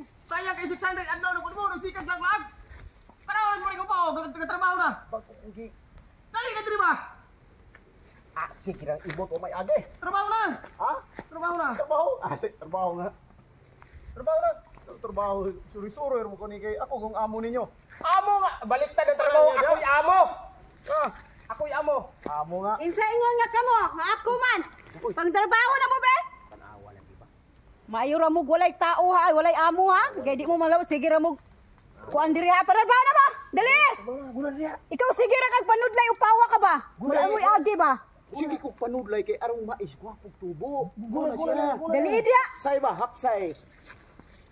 Sayang kay 600 adlaw na kuno mo sikat lag. Para oras mo ikaw pa oh, trabaho na. Dali na diri ba? Ah, sige lang ibot o may age. Trabaho na. Ha? Trabaho na. Trabaho? Ah, sige, trabaho nga. Trabaho na. Trabaho. Suri-suri mo ko ni kay ako kung amo ninyo. Amo nga, baliktad ang trabaho. Ako'y amo. Ah, Ako'y amo. amo nga. Insaingon nga kamo, nga ako man. Pangtrabaho na mo be? Tanawa lang di ba? Maayo ra mo walay tao ha, walay amo ha. Kay di mo malaw sige ra mo. Kuan diri ha, para ba na ba? Dali. Guna niya. Ikaw sige ra kag panudlay upawa ka ba? Wala mo agi ba? Sige ko panudlay kay arong mais gwapong tubo. Guna siya. Dali dia. Say ba hapsay.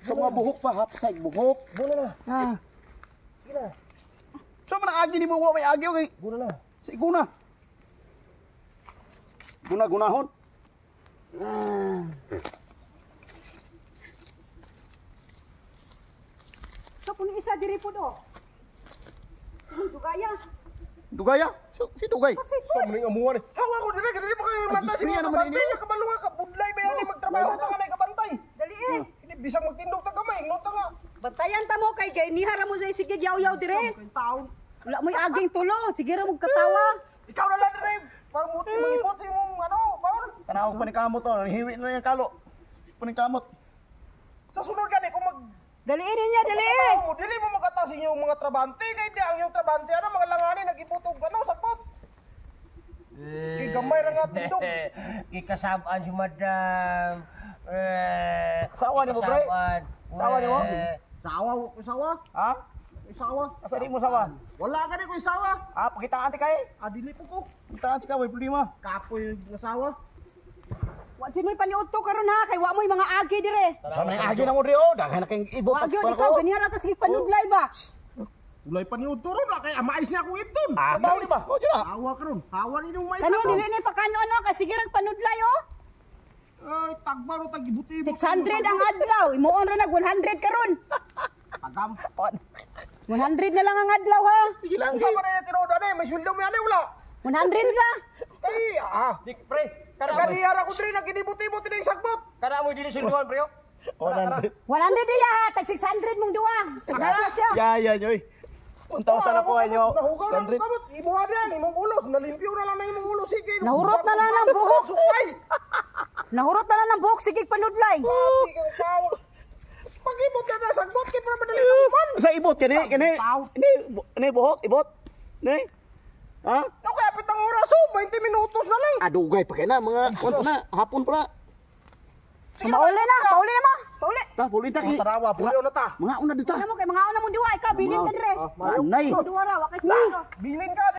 Sa mga buhok pa hapsay buhok. Guna na. Ah. Sige na. So man agi ni mo may agi okay. Guna na. Sige guna. Guna-gunahon. Sa puno isa diri po do. Dugaya. Dugaya? Si Dugay. Kasi po. Sa mga amuan eh. Hawa ko dire kadiri mo kay mata si Ispriya mga naman kabantay ini. nga kabalo nga kabudlay ba yan magtrabaho ta kanay kabantay. Dali eh. Hindi bisang magtindog ta gamay, nota nga. Bantayan ta mo kay gay nihara mo sa sige yaw-yaw dire. Taon. Wala mo aging tulo, sige ra mo katawa. Ikaw na lang dire. Pangmuti mangipot sa imong ano, bawon. Tanaw pa ni kamot to, hiwi na yung kalo. Pa ni kamot. Sa sunod gani kung mag Dali niya, dali. mo dili mo makata sa inyong mga trabante kay di ang inyong trabante ano mga langanin nagiputog ano sakot. Kay gamay ra nga tindog. Ikasabaan si madam. Sawa ni mo, pre? Sawa ni mo? Sawa ko sawa. Ha? Sawa. Asa di mo sawa? Wala ka ni ko sawa. Ah, pakitaan ti kay. Adili po ko. Pakitaan ti ka, may problema. Kapoy nga sawa. Wa jud mo'y paniudto karon ha kay wa mo'y mga agi dire. Sa mga agi na mo rio, daghan na kayong ibot. Wa gyud ikaw ganyan ra ka sige panudlay ba? Ulay pa ni utoro na kay amais niya akong ipton. Ah, bawo di ba? O, di ba? Hawa karon. Hawa ni nung may Kani dili ni pakano ano ka sige ra panudlay oh. Ay tagbaro tagibuti. 600 ang adlaw, imuon ra nag 100 karon. Tagam. 100 na lang ang adlaw ha. Sige lang. Sa man ni tiroda ni may sweldo mi ani wala. 100 ra. Ay Dik pre. Kaniyara ko diri naginibuti-buti ning sagbot. Kada mo dili sunduan pre. O, nandito. 100 diya ha, tag 600 mong duwa. Tagala siya. Ya, joy. 1,000 ako inyo. Nahugaw na 100. kamot. Imo adyan imong ulos, nalimpyo na lang na imong ulos sige. Nahurot na lang ng buhok. Sukay. Nahurot na lang ng buhok sige panudlay. Sige ang pao. Pag-ibot ka na sagbot kay para madali na man. Sa ibot kini, ini buhok, ibot. Ni. Ha? Ano kaya pitang oras oh, 20 minutos na lang. Adugay pa kay na mga konto na, hapon pa. Mauli na, pauli na mo. Pauli. Ta, pulita ki. Tarawa, puliw na ta. Mga una dito. Ano mo kay mga una mong duwa ikaw bilin ka dire. Manay. Duwa ra wa kay sige. Bilin ka.